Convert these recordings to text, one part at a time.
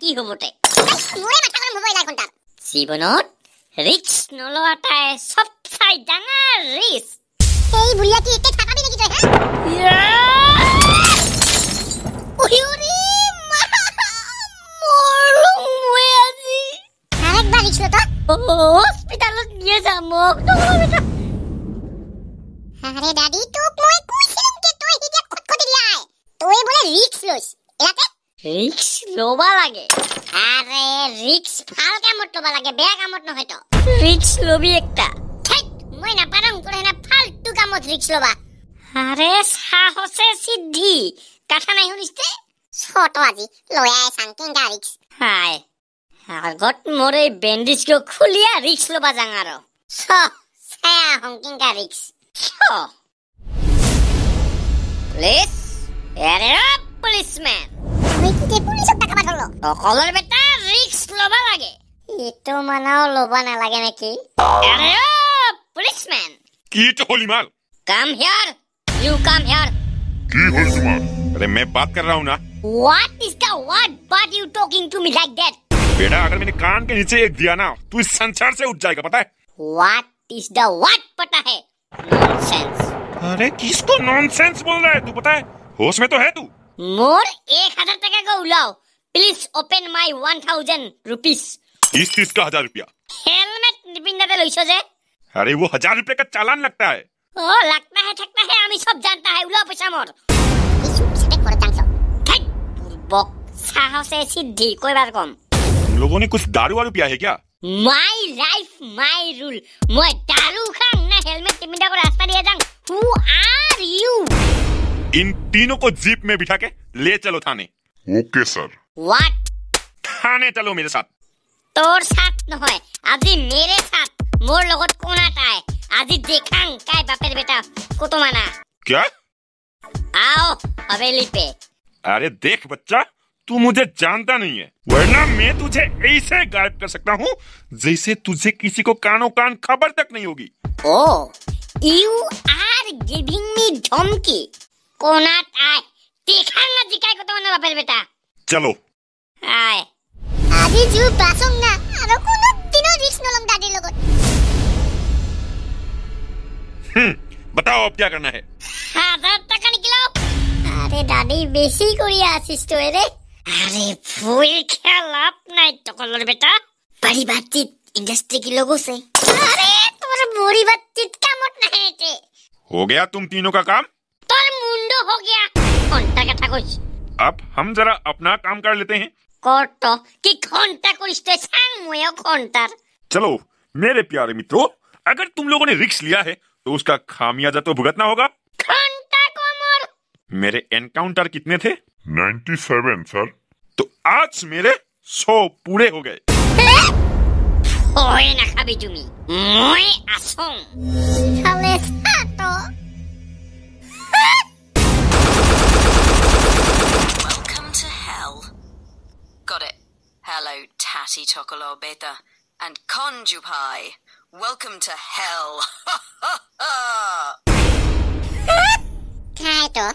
কি হবতে মোৰে মাথা গৰম হ'ব এলাই ঘণ্টাত জীৱনত ৰিক্স নলোৱাটাই সব চাই ডাঙৰ ৰিস্ক এই বুঢ়িয়া কি একে থাকাবি নেকি তই ইয়া ওয়ৰি মৰলুং মই আজি আরেকবার রিক্স লো তো হস্পিটালত নিয়ে যাম মোক বেটা আরে দাদি তোক মই কইছিলাম যে তুই হিতিয়া খটখটি দিয়াই তুই বলে রিক্স লইস এলাতে ৰিক্স লবা লাগে আৰে ৰিক্স ভাল কামত লবা লাগে বেয়া কামত নহয় তো ৰিক্স লবি একটা ঠিক মই না পারং তোর হেনা ফালতু কামত রিক্স লবা আরে সাহসে সিদ্ধি কথা নাই শুনিছে ছোট আজি লয়াই সাংকিং গা রিক্স হাই আগত মোৰ এই বেন্ডিজকে খুলিয়া ৰিক্স লবা যাং আৰু ছায়া হংকিং গা ৰিক্স পুলিচ এৰে পুলিচমেন তুই কি যে পুলিশক টাকা ধৰলো সকলৰ বেটা ৰিক্স লবা লাগে ইটো মানাও লবা না লাগে নাকি এৰে পুলিচমেন की तो होली माल কাম hear you come here key whole तुम्हार अरे मैं बात कर रहा हूँ ना What is the what but you talking to me like that? बेटा अगर मैंने कान के नीचे एक दिया ना तू इस संसार से उठ जाएगा पता है What is the what पता है? Nonsense. अरे किसको नॉनसेंस बोल रहा है तू पता है होश में तो है तू मोर 1000 टका का उलाओ प्लीज ओपन माय 1000 रुपीस तीस का 1000 रुपया हेलमेट निपिंदाते लइছো যে अरे वो 1000 रुपए का चालान लगता है ओ लगता है ठकता है আমি সব জানতা है উলাও পয়সা মোর কিছু সাথে করে জানছ ঠিক পূর্বক সাহসে সিদ্ধি কইবার কম तुम लोगों ने कुछ दारू वारू पिया है क्या মাই লাইফ মাই রুল মই দারু খাং না হেলমেট নিপিন্দা করে রাস্তা দিয়ে যাং হু আর ইউ इन तीनों को जीप में बिठा के ले चलो थाने ओके सर व्हाट थाने चलो मेरे साथ তোর সাথ নহয় আজি মেরে সাথ মোর লগত কোনাটায় আজি দেখাং কাই বাপের বেটা কত মানা क्या आओ हवेली पे अरे देख बच्चा तू मुझे जानता नहीं है वरना मैं तुझे ऐसे गायब कर सकता हूँ जैसे तुझे किसी को कानो कान खबर तक नहीं होगी ओ यू आर गिविंग मी धमकी কোনাটায় দেখাং আজি কাই কত মানা বাপের বেটা चलो আয় আজি জু পাছং না আৰু কোনো দিনো ৰিক্স নলম দাদিৰ লগত बताओ अब क्या करना है 1000 টাকা নিকিলাও আরে দাদি বেশি করিয়া আসিস তো রে আরে ফুল খেলাপ নাই টকলর বেটা বাড়ি বাতচিত इंडस्ट्री के लोगों से আরে তোর বড়ি বাচ্চিত কামত না হেতে हो गया तुम तीनों का काम তোর মুন্ডো हो गया ঘন্টা কথা কইছ अब हम जरा अपना काम कर लेते हैं কত কি ঘন্টা করিস তে সাং ময়ও ঘন্টার चलो मेरे प्यारे मित्रों अगर तुम लोगों ने रिस्क लिया है तो उसका खामियाजा तो भुगतना होगा ঘন্টা কোমর मेरे एनकाउंटर कितने थे 97 सर तो आज मेरे 100 पूरे हो गए ওই না খাবি তুমি মই আসং খালে সাতো Welcome to hell. Got it. Hello, Tatty Chocolo Beta. And Conjupai. Welcome to hell. খাই তো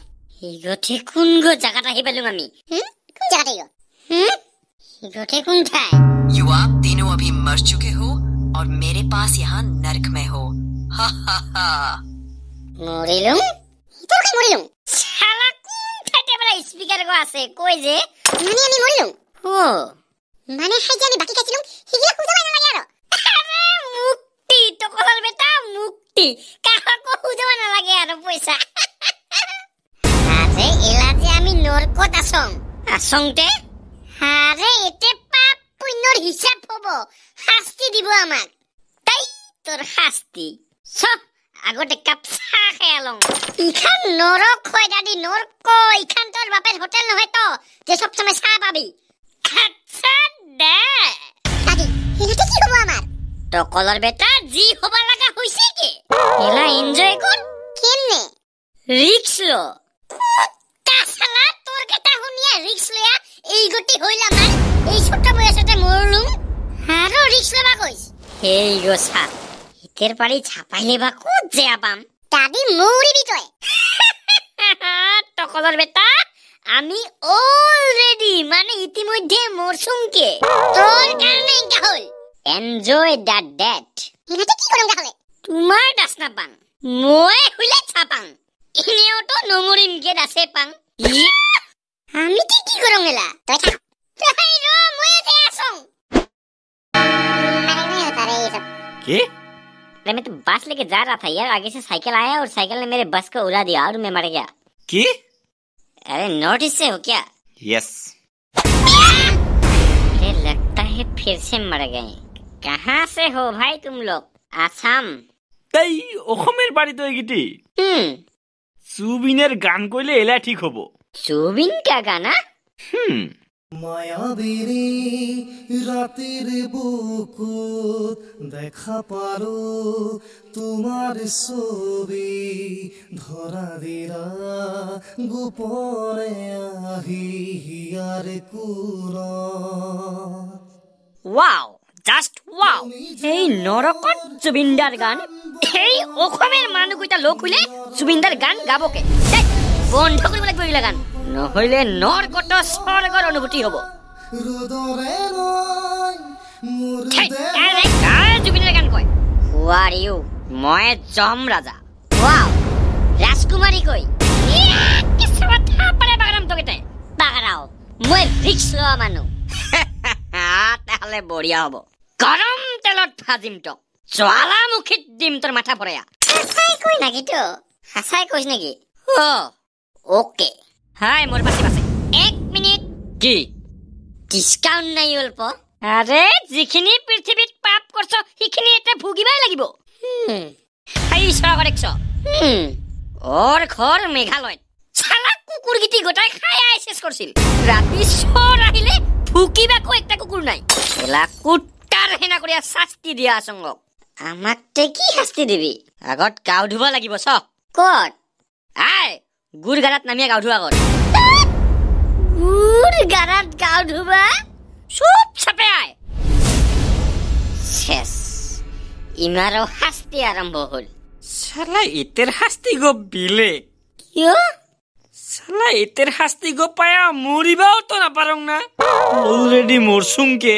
হিগতে কোন গো জায়গাটা হি পেলুম আমি কোন জায়গাতে গো হিগতে কোন ঠাই You आप तीनों अभी मर चुके हो और मेरे पास यहाँ नरक में हो. Ha ha ha. মরিলুম তোর কি মরিলুম শালা কোন ঠাইতে বড় স্পিকার গো আছে কই যে মানে আমি মরিলুম ও মানে হাই যে আমি বাকি খাইছিলাম হিগিলা খুঁজে পাই না লাগে আৰু আরে মুক্তি টকলর বেটা মুক্তি কাহাকো খুঁজবা না লাগে আর পয়সা আরে এলা যে আমি নরকত আসং আসংতে আরে এতে পাপ পুণ্যর হিসাব হব শাস্তি দিব আমাক তাই তোর শাস্তি সব আগতে কাপ চাহ খেয়ালং ইখান নরক হয় দাদি নরক ইখান তোর বাপের হোটেল নহয় তো যে সব সময় চাহ পাবি আচ্ছা দে দাদি এলাতে কি হব আমার টকলর বেটা জি হবা লাগা হইছে কি এলা এনজয় কর কেমনে রিক্স লো তাছাড়া তোর কথা শুনিয়া রিক্স লয়া এই গতি হইলাম না এই ছোট বয়সতে মরলুম আরো রিক্স লবা কইস এই গো সাপ হিতের পাড়ি ছাপাইলে বা কোত যে আপাম দাদি মৌরিবি তই টকলর বেটা আমি অলরেডি মানে ইতিমধ্যে মরছুমকে তোর কারণে ইনকা হল এনজয় দ্য ডেট ইহাতে কি করম গাহলে তোমাৰ দাস নাপাং মই হইলে ছাপাং এনেও তো নমরিমকে দাসে পাং আমি কি করম গেলা তই থাক তাই র মই এতে আসং नहीं होता रे ये सब के अरे मैं तो बस लेके जा रहा था यार आगे से साइकिल आया और साइकिल ने मेरे बस को उड़ा दिया और मैं मर गया के अरे नोटिस से हो क्या यस मुझे लगता है फिर से मर गए कहाँ से हो भाई तुम लोग आसाम তাই অসমের বাড়ি তো এইগিটি সুবিনের গান কইলে এলা ঠিক হবো सुबिन का गाना মায়াবেরি রাতের বুকুত দেখা পারো তোমার ছবি ধরা দিরা গোপনে আহি হিয়ার কুৰত ওয়াও জাস্ট ওয়াও এই নৰকত জুবিনদাৰ গান এই অসমেৰ মানুষকেইটা লগ হইলে জুবিনদাৰ গান গাবকে বন্ধ কৰিব লাগিব এইগিলা গান নহলে নৰকত স্বৰ্গৰ অনুভূতি হ'ব রোদরে নয় মোর জুবিনের গান কয় হু আর ইউ মই জম রাজা ওয়াও রাজকুমারী কই বাগারাম তোকে বাগারাও মই রিক্স লোৱা মানুহ তাহলে বঢ়িয়া হ'ব গৰম তেলত ভাজিম তো জ্বালামুখীত দিম তোৰ মাথা ভৰায়া হাসাই কই নাকি তো হাসাই কৈছ নেকি ওকে হাই মোৰ পাছে পাছে 1 মিনিট কি ডিসকাউন্ট নাই অল্প আৰে যিখিনি পৃথিৱীত পাপ কৰছ সিখিনি এটা ভুগিবাই লাগিব হাই সগৰ 100 ওৰ ঘৰ মেঘালয়ত ছালা কুকুৰ গিটি গোটাই খাই আইছেস কৰছিল ৰাতি চৰ আহিলে ভুকিবাকো একটা কুকুৰ নাই এলা কুটাৰ হেনা কৰিয়া শাস্তি দিয়া সংগ আমাক তে কি শাস্তি দিবি আগত গাও ধুব লাগিব ছ কত আই গুৰ গাৰাত নামিয়া গাও ধুৱা কৰ গুৰ গাৰাত গাও ধুবা চুপ চাপে আই শেষ ইমাৰো শাস্তি আৰম্ভ হল শালা এতের হাস্তি গো বিলে কিয় শালা এতের হাস্তি গো পায়া মরিবাও তো না পারং না অলরেডি মরসুমকে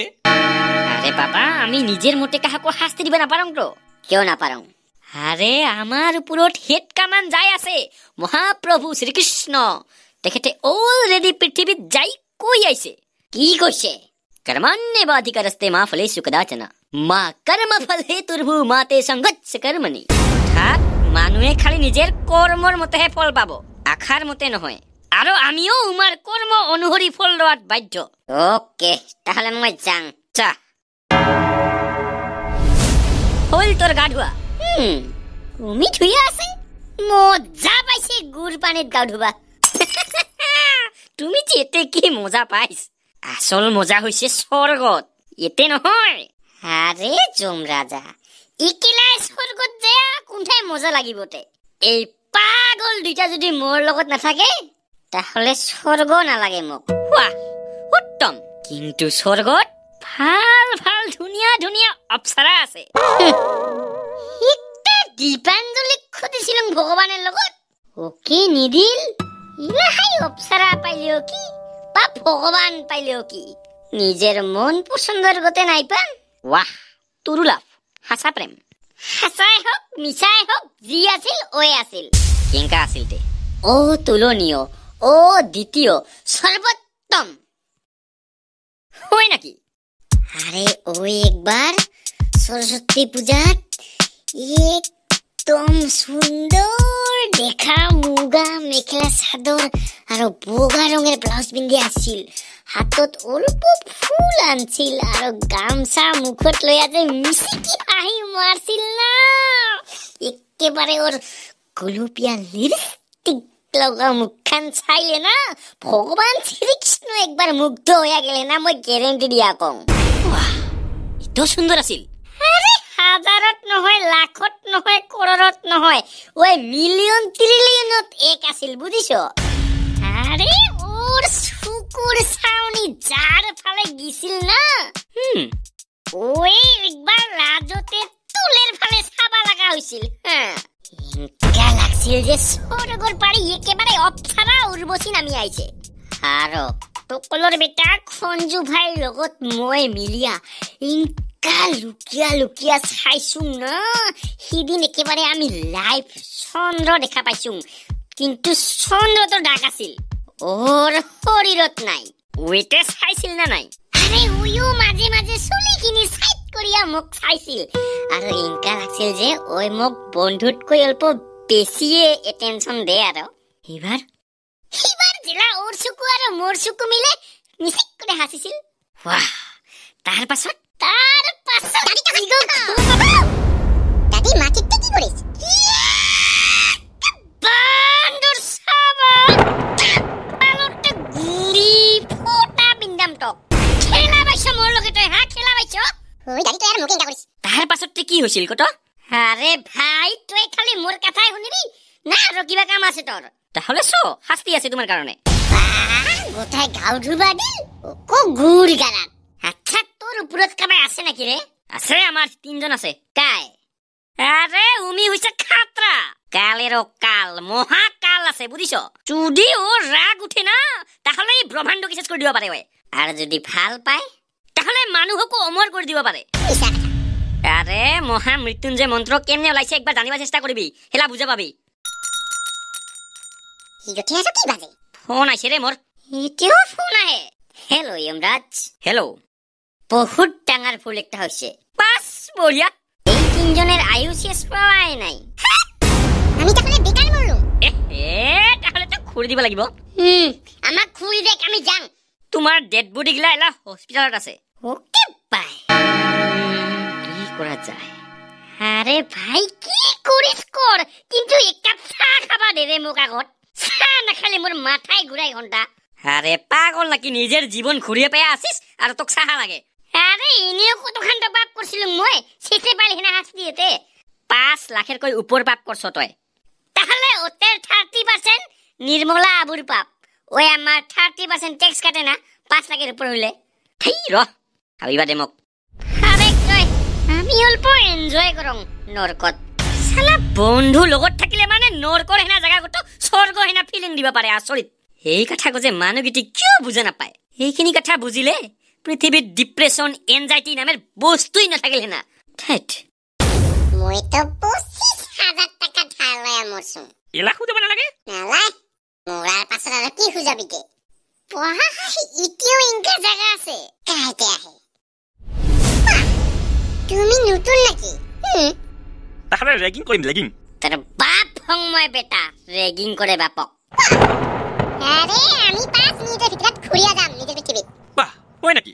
আরে বাবা আমি নিজের মতে কাহাকো শাস্তি দিব নাপাৰং তো কিয় নাপাৰং আৰে আমাৰ উপৰত হেড কামান যাই আছে মহাপ্ৰভু শ্ৰীকৃষ্ণ তেখেতে অলৰেডি পৃথিৱীত যাই কৈ আইছে কি কৈছে कर्मण्येवाधिकारस्ते मा फलेषु कदाचन मा कर्मफल हेतुर्भू माते संगच्छ कर्मणि অৰ্থাৎ মানুহে খালি নিজৰ কৰ্মৰ মতেহে ফল পাব আখাৰ মতে নহয় আৰু আমিও উমাৰ কৰ্ম অনুসৰি ফল লোৱাত বাধ্য ওকে তাহলে মই যাং চা হল তোৰ গা ধোৱা তুমি ধুইয়া আছে মজা পাইছে গুৰ পানীত গা ধুবা তুমি যেতে কি মজা পাইছ আসল মজা হইছে স্বর্গত এতে নহয় আরে জম রাজা ইকিলাই স্বর্গত যা কোনঠাই মজা লাগিবতে এই পাগল দুইটা যদি মোর লগত নাথাকে তাহলে স্বর্গ নালাগে মোক বাহ উত্তম কিন্তু স্বর্গত ভাল ভাল ধুনিয়া ধুনিয়া অপ্সৰা আছে একটা দীপাঞ্জলি খুদিছিলুং ভগৱানৰ লগত ওকে নিদিল ইলাহাই অপ্সৰা পাইলেও কি বা ভগৱান পাইলেও কি নিজেৰ মন পছন্দৰ গতে নাই পান ওয়াহ তুৰুলাভ হাসা প্ৰেম হাসাই হোক মিছাই হোক যি আছিল ওই আছিল কেঙ্কা আছিল তে ও তুলনীয় ও দ্বিতীয় সর্বোত্তম হয় নাকি আরে ওই একবার সরস্বতী পূজাত একদম সুন্দর দেখা মুগা মেখেলা চাদর আৰু বগা ৰঙৰ ব্লাউজ পিন্ধি আছিল হাতত অল্প ফুল আনছিল আৰু গামছা মুখত লৈ আছে মিচিকি হাঁহি মাৰছিল না একেবাৰে ওৰ গুলপীয়া লিপস্টিক লগা মুখখান চাইলে না ভগৱান শ্ৰীকৃষ্ণ একবাৰ মুগ্ধ হৈ গেলে না মই গ্যাৰেণ্টি দিয়া কওঁ এতো সুন্দৰ আছিল আরে হাজারত নহয় লাখত নহয় করোড়ত নহয় ওই মিলিয়ন ট্রিলিয়নত এক আছিল বুঝিছ আরে ওর শুকুর ছাউনি যার ফালে গিছিল না ওই একবার রাজতে তুলের ফালে ছাবা লাগা হইছিল এনকা লাগছিল যে স্বৰ্গৰ পাৰি একেবাৰে অপ্সৰা উৰ্বশী নামি আইছে আৰু টকলৰ বেটা খঞ্জু ভাইৰ লগত মই মিলিয়া ইনকা লুকিয়া চাইছো না সিদিন একেবাৰে আমি লাইভ চন্দ্ৰ দেখা পাইছো কিন্তু চন্দ্ৰটো ডাক আছিল ওৰ শৰীৰত নাই ওইতে চাইছিল না নাই আৰে উইও মাঝে মাঝে চুলিখিনি সাইড কৰিয়া মোক চাইছিল আৰু ইনকা লাগছিল যে ওই মোক বন্ধুতকৈ অল্প বেছিয়ে এটেনশন দে আৰু এইবাৰ জিলা ওৰ চুকু আৰু মোৰ চুকু মিলে মিছিক কৰে হাসিছিল বাহ তাৰ পাছত দাদি মাটিতে কি কৰিছ বান্দৰ সাবা পালতে গুৰি ফটা বিন্দাম টক খেলা বাইছ মোৰ লগে তই হা খেলা বাইছ ওই দাদি তই আৰু মোক ইনকা কৰিছ তাৰ পাছত কি হৈছিল কত আৰে ভাই তুই খালি মোৰ কথাই শুনিবি না আৰু কিবা কাম আছে তোৰ তাহলে সো শাস্তি আছে তোমার কারণে গোটাই গাও ধুবা দিল কো গুড় গালা আচ্ছা তোর উপরত কামাই আছে নাকি রে আছে আমার তিনজন আছে কাই আরে উমি হইছে খাতরা কালেরও কাল মহাকাল আছে বুঝিছ যদি ও রাগ উঠে না তাহলে এই ব্রহ্মাণ্ড শেষ করে দিব পারে ওই আর যদি ভাল পায় তাহলে মানুষকে অমর করে দিব পারে আরে মহা মৃত্যুঞ্জয় মন্ত্র কেমনে ওলাইছে একবার জানিবা চেষ্টা করবি হেলা বুঝা পাবি ফোন আইছে রে মোর এটিও ফোন আহে হেলো যমরাজ হেলো বহুত ডাঙৰ ফুল একটা হইছে পাস বঢ়িয়া এই তিনজনের আয়ু শেষ পাওয়াই নাই আমি তাহলে বেকার মরলুম তাহলে তো খুঁড়ি দিব লাগিব আমাক খুঁড়ি দেখ আমি যাং তোমার ডেড বডি গিলা এলা হসপিটালত আছে ওকে বাই কি করা যায় আরে ভাই কি করিস কর কিন্তু এক কাপ চা খাবা দে রে মোক আগত চা নাখালে মোর মাথায় ঘুরাই ঘন্টা আরে পাগল নাকি নিজের জীবন ঘুরিয়ে পেয়ে আসিস আর তোক চাহা লাগে আরে এনেও কতখান পাপ করছিল মই শেষে পালি হেনা হাস দিয়েতে 5 লাখের কই উপর পাপ করছ তই তাহলে ওতের 30% নির্মলা আবুর পাপ ওই আমার 30% ট্যাক্স কাটে না 5 লাখের উপর হইলে হেই র ভাবিবা দে মোক আরে কই আমি অল্প এনজয় করং নরকত শালা বন্ধু লগত থাকিলে মানে নৰকৰ হেনা জায়গা কত স্বৰ্গ হেনা ফিলিং দিবা পাৰে আচৰিত এই কথা গজে মানুহগিটি কিয় বুঝা নাপায় এইখিনি কথা বুঝিলে পৃথিবীত ডিপ্রেশন এনজাইটি নামের বস্তুই নাথাকিলে না ঠেট মই তো 25,000 টাকা ধার লয়া মরছুম এলা খুঁজে বানা লাগে নালাই মোরার পাছত আর কি খুঁজাবি কে পহা ইটিও ইনকা জায়গা আছে কাইতে আহে তুমি নতুন নাকি তাহলে রেগিং করিম রেগিং তোর বাপ হংময় বেটা রেগিং করে বাপক আরে আমি 5 মিনিটের ভিতৰত খুঁড়িয়া যাম নিজের পৃথিবীত বাহ হয় নাকি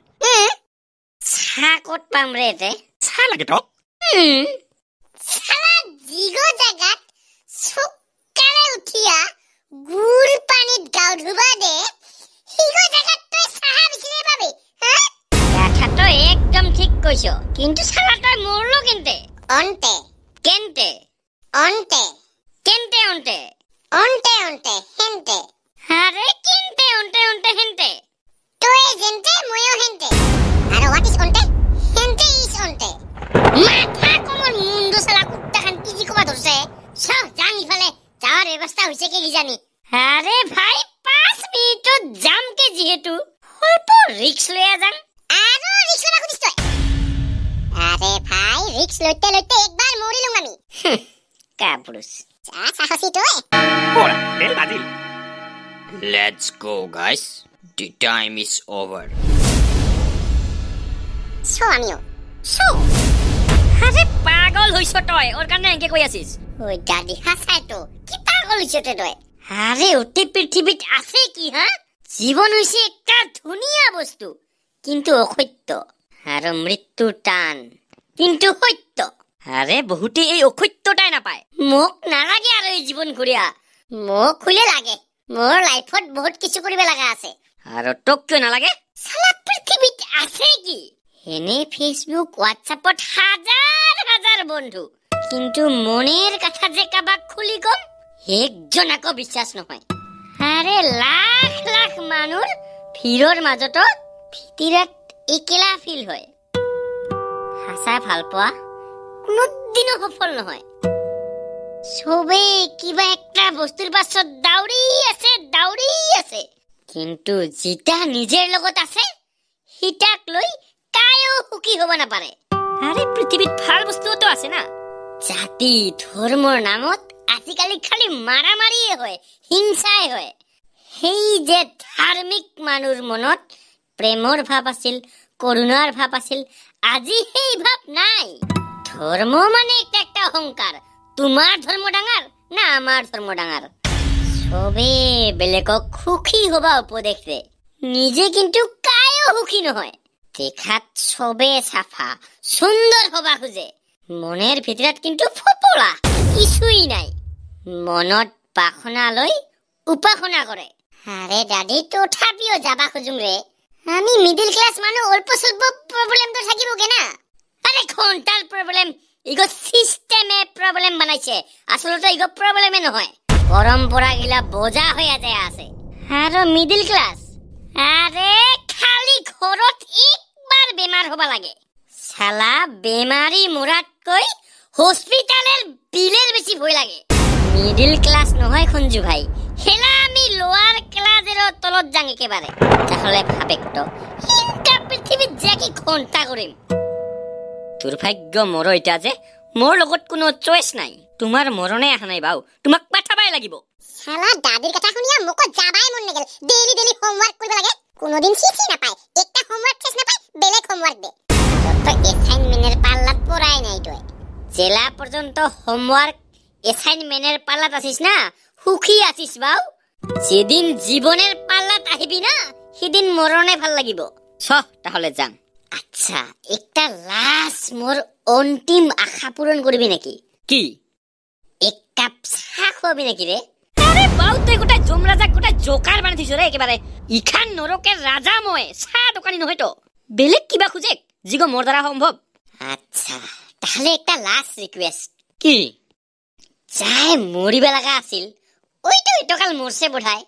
চা কত পাম রে তে চা লাগে তো সালা জিগো জাগাত সকালে উঠিয়া গুড় পানিত গাও ধুবা দে হিগো জাগাত তুই চাহা বিচিলে পাবি হ্যাঁ কথা তো একদম ঠিক কইছো কিন্তু সালা তুই মরলো কেনতে অন্তে কেনতে অন্তে কেনতে অন্তে অন্তে অন্তে হেনতে আরে কেনতে অন্তে অন্তে হেনতে তুই যেনতে ময়ো হেনতে আর হোয়াট ইজ অন্তে হেনতে ইজ অন্তে মাথা কোমর মুন্ডু সালা কুত্তা খান কি কবা ধরছে সব জানি ফেলে যাওয়ার ব্যবস্থা হইছে কি জানি আরে ভাই 5 মিনিটত যাম কে যেহেতু অল্প রিক্স লয়া যাম আরো রিক্স লয়া খুদিস তুই আরে ভাই রিক্স লইতে লইতে একবার মরিলুম আমি কাপুরুষ যা সাহসী তুই ওরা বেল বাজিল Let's go, guys. The time is over. So আমিও সো আরে পাগল হইছ তই ওর কারণে একে কই আছিস ওই দাদি হাসায় তো কি পাগল হইছ তই আরে ওতে পৃথিবীত আছে কি হ্যাঁ জীবন হইছে একটা ধুনিয়া বস্তু কিন্তু অসত্য আর মৃত্যু টান কিন্তু সত্য আরে বহুতে এই অসত্যটাই নাপায় মোক নালাগে আর এই জীবন ঘুরিয়া মোক খুলে লাগে মোর লাইফত বহুত কিছু করিবে লাগা আছে আর তোক কিয় নালাগে সালা পৃথিবীত আছে কি এনে ফেসবুক হোয়াটসঅ্যাপত হাজার বন্ধু কিন্তু মনের কথা যে কাবাক খুলি কম একজন আকো বিশ্বাস নহয় আরে লাখ লাখ মানুষ ভিৰৰ মাজতো ভিতৰত একেলা ফিল হয় হাসা ভাল পোৱা কোনোদিনো সফল নহয় সবে কিবা একটা বস্তুৰ পাছত দাউৰি আছে কিন্তু জিতা নিজের লগত আছে হিতাক লৈ কায়ো সুখী হব নাপারে। আরে পৃথিবীত ভাল বস্তুও আছে না। জাতি ধর্মর নামত আজিকালি খালি মারামারিয়ে হয়, হিংসাই হয়। সেই যে ধার্মিক মানুষ মনত প্রেমর ভাব আছিল, করুণার ভাব আছিল, আজি সেই ভাব নাই। ধর্ম মানে একটা অহংকার, তোমার ধর্ম ডাঙার না আমার ধর্ম ডাঙার। সবে বেলেগক সুখী হবা উপদেশ দে, নিজে কিন্তু কায়ো সুখী নহয়। দেখাত সবে সাফা সুন্দর হবা খুঁজে, মনের ভিতৰত কিন্তু ফপলা কিছুই নাই। মনত বাসনা লৈ উপাসনা কৰে। আরে দাদি তথাপিও যাবা খুঁজুং রে, আমি মিডিল ক্লাস মানুষ, অল্প স্বল্প প্রবলেম তো থাকিব কেনা। আরে ঘন্টার প্রবলেম, ইগো সিস্টেমে প্রবলেম বানাইছে, আসলতে ইগো প্রবলেমে নহয়, পরম্পরা গিলা বোঝা হয়ে যায় আছে। আর মিডিল ক্লাস আরে খালি ঘরত একবার বেমার হবা লাগে, শালা বেমারি মোরাতকৈ হসপিটালের বিলের বেশি ভয় লাগে। মিডিল ক্লাস নহয় খঞ্জু ভাই, হেলা আমি লোয়ার ক্লাসের তলত যাং একেবারে। তাহলে ভাবে কত হিংটা পৃথিবীত যে কি ঘন্টা করিম। দুর্ভাগ্য মোর এটা যে মোর লগত কোনো চয়েস নাই। তোমার মরণে আহা নাই বাউ, তোমাক পাঠাবাই লাগিব। শালা দাদির কথা শুনিয়া মোক যাবাই মন নেগেল। ডেইলি ডেইলি হোমওয়ার্ক কৰিব লাগে, কোনোদিন শিখি নাপায়, একটা হোমওয়ার্ক শেষ নাপায় বেলেগ হোমওয়ার্ক দে। তো অ্যাসাইনমেন্টের পাল্লাত পড়াই নাই তুই, জেলা পর্যন্ত হোমওয়ার্ক অ্যাসাইনমেন্টের পাল্লাত আছিস না, সুখী আছিস বাউ। যেদিন জীবনের পাল্লাত আহিবি না, সেদিন মরণে ভাল লাগিব। ছ তাহলে যাং। আচ্ছা, একটা লাস্ট মোর অন্তিম আশা পূরণ করবি নাকি? কি? এক কাপ চাহ খুৱাবি নাকি রে? আরে বাউ, তুই গোটাই জমরাজা গোটাই জোকার বানাই দিছ রে একেবারে। ইখান নরকের রাজা মই, চাহ দোকানী নহয় তো। বেলেগ কিবা খুঁজে যিগো মোর দ্বারা সম্ভব। আচ্ছা, তাহলে একটা লাস্ট রিকোয়েস্ট। কি? যাই মরিবা লাগা আছিল, ওইটো ইটকাল মরছে বোধায়।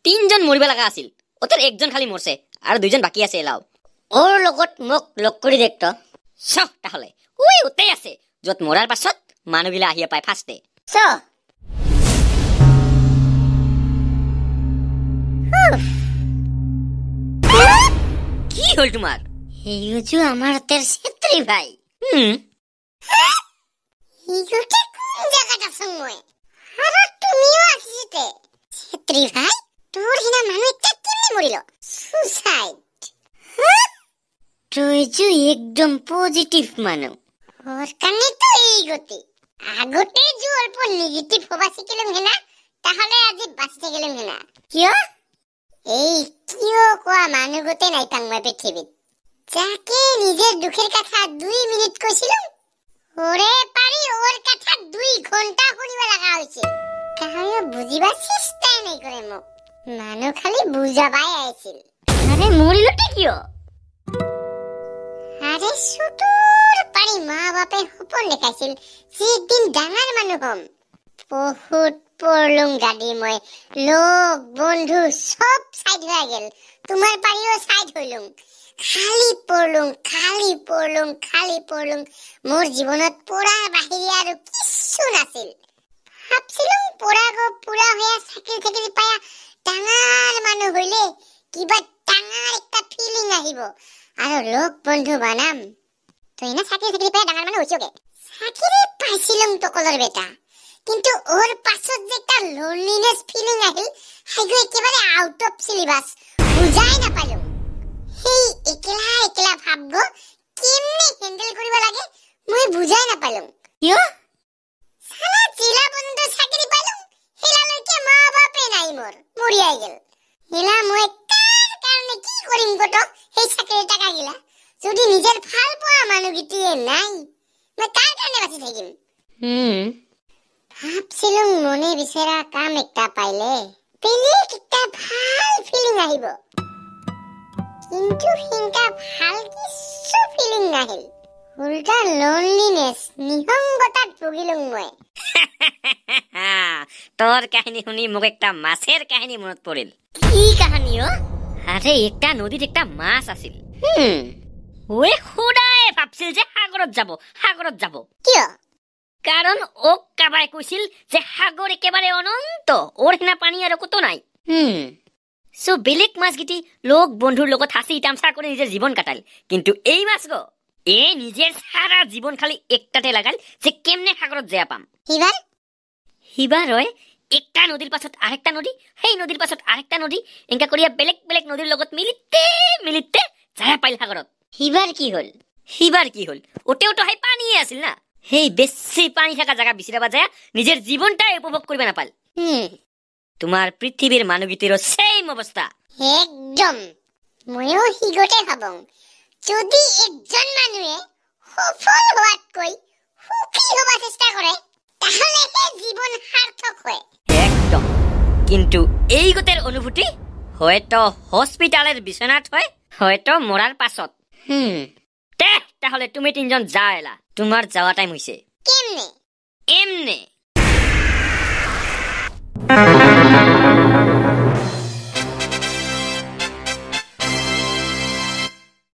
তিনজন মরিবা লাগা আছিল, ওদের একজন খালি মরছে আর দুইজন বাকি আছে এলাও। ওর লগত মোক লগ কৰি দেখত। চ তাহলে ওই ওতেই আছে, যত মরার পাছত মানুহগিলা আহিয়া পায় ফার্স্টে। চ কি হল তোমার? ইউজু আমার তের ছেত্রী ভাই। ইউতে কোন জায়গাটা সময়? আরে তুমিও আসিতে ছেত্রী ভাই, তোর হিনা মানুষ একটা কেমনে মরিল? সুসাইড। তুই যে একদম পজিটিভ মানুষ, ওর কানে তো এই গতি। আগতে যে অল্প নেগেটিভ হবা শিখিলাম হেনা, তাহলে আজি বাঁচতে গেলাম হেনা। কিয়? এই কিয় কোৱা মানুহ গতে নাই পাং মই পৃথিৱীত। যাকে নিজের দুঃখের কথা 2 মিনিট কইছিলাম, ওরে পারি ওর কথা 2 ঘন্টা শুনিব লাগা হইছে। কাহায়ো বুঝিবা চেষ্টাই নাই করে মোক, মানুহ খালি বুঝাবাই আইছিল। আরে মরিলটা কিয়? আরে সুদূর পারি মা বাপে সপন দেখাইছিল যে একদিন ডাঙৰ মানুহ হম। বহুত পড়লুম গাড়ি, মই লোক বন্ধু সব সাইড হয়ে গেল, তোমার পারিও সাইড হইলুম। খালি পড়লুম, খালি পড়লুম, খালি পড়লুম। মোর জীবনত পড়ার বাহিরে আর কিছু নাছিল। ভাবছিলাম পড়া গো পুরা হইয়া চাকরি চাকরি পায়া ডাঙৰ মানুহ হইলে কিবা ডাঙৰ একটা ফিলিং আহিব আৰ লোক বন্ধু বানাম। তুই না চাকৰি চাকৰি পায়া ডাঙৰ মানুহ হইছগে? চাকৰি পাইছিলাম টকলৰ বেটা, কিন্তু ওর পাছত যে একটা লোনলিনেস ফিলিং আহিল, হাইগো একেবারে আউট অফ সিলেবাস, বুঝাই না পালো। সেই একলা একলা ভাবগো কেমনে হ্যান্ডেল করিব লাগে মই বুঝাই না পালুম। কিয়? সালা জিলা বন্ধু চাকরি পালুম, হেলা লইকে মা বাপে নাই মোর, মরিয়াই গেল। হেলা মই কার কারণে কি করিম গটো সেই চাকরির টাকা গিলা? যদি নিজের ভাল পোৱা মানুহগিটিয়ে নাই, মই কাৰ কাৰণে বাঁচি থাকিম? ভাবছিলুম মনে বিচৰা কাম একটা পাইলে বেলেগ একটা ভাল ফিলিং আহিব, কিন্তু হিংকা ভাল কিছু ফিলিং নাহিল। উল্টা লোনলিনেস, নিহংগতাত ভুগিলুম মই। তোর কাহিনী শুনি মোক একটা মাছের কাহিনী মনত পড়িল। কি কাহিনী ও? আরে একটা নদীত একটা মাছ আছিল। ওই খুদাই ভাবছিল যে সাগরত যাব, সাগরত যাব। কিয়? কারণ ওক কাবাই কৈছিল যে সাগর একেবারে অনন্ত, ওর হেনা পানি আর কত নাই। সো বেলেগ মাছগিটি লোক বন্ধুর লগত হাসি তামসা করে নিজের জীবন কাটাল, কিন্তু এই মাছ গো এ নিজের সারা জীবন খালি একটাতে লাগাল যে কেমনে সাগরত জয়া পাম। হিবার হয় একটা নদীর পাছত আরেকটা নদী, সেই নদীর পাছত আরেকটা নদী, এনকা করিয়া বেলেগ বেলেগ নদীর লগত মিলিতে জয়া পাইল সাগরত। হিবার কি হল ওতেও তো হাই পানি আছিল না, সেই বেশি পানি থাকা জায়গা বিচিরাবা যায় নিজের জীবনটাই উপভোগ করবে না পাল। তোমার পৃথিবীর মানুষগিটিরও সেম অবস্থা। একদম ময়ো হিগতে ভাবং, যদি একজন মানুহে সফল হওয়াতকৈ সুখী হবা চেষ্টা করে তাহলে জীবন সার্থক হয়। একদম, কিন্তু এই গোটের অনুভূতি হয়তো হসপিটালের বিছানাত হয়, হয়তো মরার পাছত। তাহলে তুমি তিনজন যা এলা, তোমার যাওয়া টাইম হইছে। কেমনে? এমনে